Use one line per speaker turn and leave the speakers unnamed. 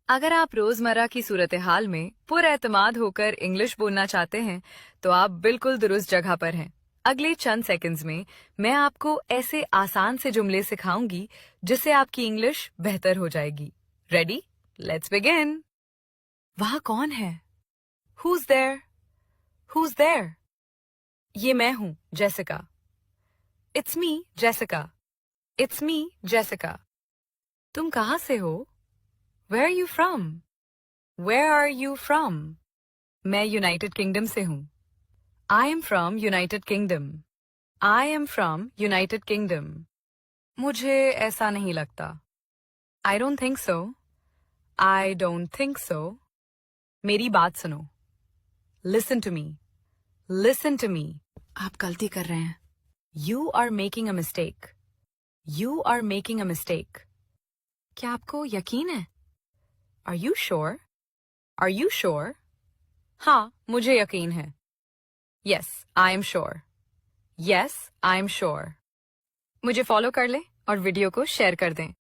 अगर आप रोजमर्रा की सूरत हाल में पुरएतमाद होकर इंग्लिश बोलना चाहते हैं तो आप बिल्कुल दुरुस्त जगह पर हैं। अगले चंद सेकंड्स में मैं आपको ऐसे आसान से जुमले सिखाऊंगी जिससे आपकी इंग्लिश बेहतर हो जाएगी। रेडी? Let's begin. वहाँ कौन है? Who's there? Who's there? ये मैं हूँ, Jessica. It's me, Jessica. It's me, Jessica. तुम कहाँ से हो? Where are you from? Where are you from? मैं यूनाइटेड किंगडम से हूँ। I am from United Kingdom. I am from United Kingdom. मुझे ऐसा नहीं लगता। I don't think so. I don't think so. मेरी बात सुनो। Listen to me. Listen to me. आप गलती कर रहे हैं। You are making a mistake. You are making a mistake. क्या आपको यकीन है? Are you sure? Are you sure? हाँ, मुझे यकीन है। Yes, I am sure. Yes, I am sure. मुझे फॉलो कर लें और वीडियो को शेयर कर दें।